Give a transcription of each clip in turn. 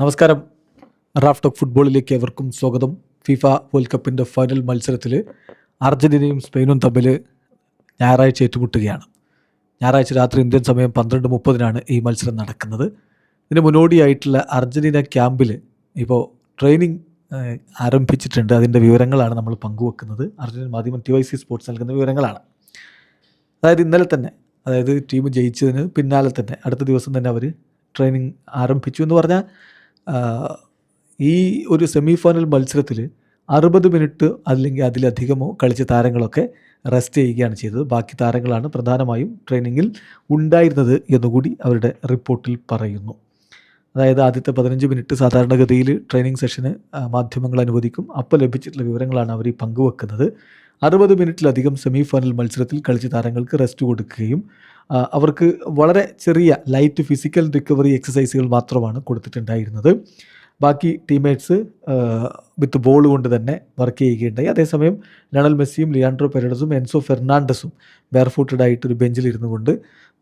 നമസ്കാരം. Raf talk ഫുട്ബോളിലേക്ക് ഏവർക്കും സ്വാഗതം. ഫിഫ വേൾഡ് കപ്പിൻ്റെ ഫൈനൽ മത്സരത്തിൽ അർജൻറ്റീനയും സ്പെയിനും തമ്മിൽ ഞായറാഴ്ച ഏറ്റുമുട്ടുകയാണ്. ഞായറാഴ്ച രാത്രി ഇന്ത്യൻ സമയം 12:30 ഈ മത്സരം നടക്കുന്നത്. ഇതിന് മുന്നോടിയായിട്ടുള്ള അർജൻറ്റീന ക്യാമ്പിൽ ഇപ്പോൾ ട്രെയിനിങ് ആരംഭിച്ചിട്ടുണ്ട്. അതിൻ്റെ വിവരങ്ങളാണ് നമ്മൾ പങ്കുവെക്കുന്നത്. അർജൻറ്റീന മാധ്യമം TYC സ്പോർട്സ് നൽകുന്ന വിവരങ്ങളാണ്. അതായത് ഇന്നലെ തന്നെ, അതായത് ടീം ജയിച്ചതിന് പിന്നാലെ തന്നെ അടുത്ത ദിവസം തന്നെ അവർ ട്രെയിനിങ് ആരംഭിച്ചു എന്ന് പറഞ്ഞാൽ ഈ ഒരു സെമി ഫൈനൽ മത്സരത്തിൽ 60 മിനിറ്റ് അല്ലെങ്കിൽ അതിലധികമോ കളിച്ച താരങ്ങളൊക്കെ റെസ്റ്റ് ചെയ്യുകയാണ് ചെയ്തത്. ബാക്കി താരങ്ങളാണ് പ്രധാനമായും ട്രെയിനിങ്ങിൽ ഉണ്ടായിരുന്നത് എന്നുകൂടി അവരുടെ റിപ്പോർട്ടിൽ പറയുന്നു. അതായത് ആദ്യത്തെ 15 മിനിറ്റ് സാധാരണഗതിയിൽ ട്രെയിനിങ് സെഷന് മാധ്യമങ്ങൾ അനുവദിക്കും. അപ്പോൾ ലഭിച്ചിട്ടുള്ള വിവരങ്ങളാണ് അവർ ഈ പങ്കുവെക്കുന്നത്. 60 മിനിറ്റിലധികം സെമി ഫൈനൽ മത്സരത്തിൽ കളിച്ച താരങ്ങൾക്ക് റെസ്റ്റ് കൊടുക്കുകയും അവർക്ക് വളരെ ചെറിയ ലൈറ്റ് ഫിസിക്കൽ റിക്കവറി എക്സസൈസുകൾ മാത്രമാണ് കൊടുത്തിട്ടുണ്ടായിരുന്നത്. ബാക്കി ടീംമേറ്റ്സ് വിത്ത് ബോൾ കൊണ്ട് തന്നെ വർക്ക് ചെയ്യുകയുണ്ടായി. അതേസമയം ലയണൽ മെസ്സിയും ലിയാൻഡ്രോ പെരേഡസും എൻസോ ഫെർണാണ്ടസും ബെയർഫൂട്ടഡ് ആയിട്ടൊരു ബെഞ്ചിലിരുന്നു കൊണ്ട്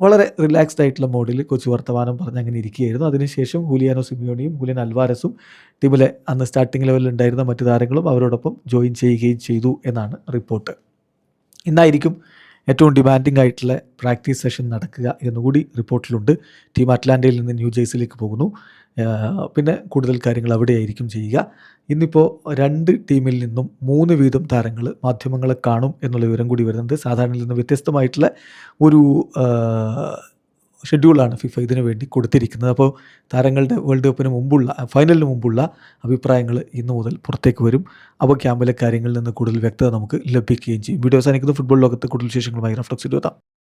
വളരെ റിലാക്സ്ഡ് ആയിട്ടുള്ള മോഡിൽ കൊച്ചു വർത്തമാനം പറഞ്ഞ് അങ്ങനെ ഇരിക്കുകയായിരുന്നു. അതിനുശേഷം ഹൂലിയാനോ സിമിയോണിയും ഹൂലിയൻ അൽവാരസും ടീമിലെ അന്ന് സ്റ്റാർട്ടിംഗ് ലെവലിൽ ഉണ്ടായിരുന്ന മറ്റു താരങ്ങളും അവരോടൊപ്പം ജോയിൻ ചെയ്യുകയും ചെയ്തു എന്നാണ് റിപ്പോർട്ട്. ഇന്നായിരിക്കും ഏറ്റവും ഡിമാൻഡിംഗ് ആയിട്ടുള്ള പ്രാക്ടീസ് സെഷൻ നടക്കുക എന്നുകൂടി റിപ്പോർട്ടിലുണ്ട്. ടീം അറ്റ്ലാന്റയിൽ നിന്ന് ന്യൂ ജേഴ്സിയിലേക്ക് പോകുന്നു. പിന്നെ കൂടുതൽ കാര്യങ്ങൾ അവിടെയായിരിക്കും ചെയ്യുക. ഇന്നിപ്പോൾ 2 ടീമിൽ നിന്നും 3 വീതം താരങ്ങൾ മാധ്യമങ്ങളെ കാണും എന്നുള്ള വിവരം കൂടി വരുന്നുണ്ട്. സാധാരണയിൽ നിന്ന് വ്യത്യസ്തമായിട്ടുള്ള ഒരു ഷെഡ്യൂളാണ് ഫിഫ ഇതിനു വേണ്ടി കൊടുത്തിരിക്കുന്നത്. അപ്പോൾ താരങ്ങളുടെ വേൾഡ് കപ്പിന് മുമ്പുള്ള ഫൈനലിന് മുമ്പുള്ള അഭിപ്രായങ്ങൾ ഇന്നു മുതൽ പുറത്തേക്ക് വരും. അപ്പോൾ ക്യാമ്പിലെ കാര്യങ്ങളിൽ നിന്ന് കൂടുതൽ വ്യക്തത നമുക്ക് ലഭിക്കുകയും ചെയ്യും. വീഡിയോ അവസാനിക്കുന്ന ഫുട്ബോൾ ലോകത്ത് കൂടുതൽ വിശേഷങ്ങളുമായി റാഫ് ടോക്സിൽ എത്താം.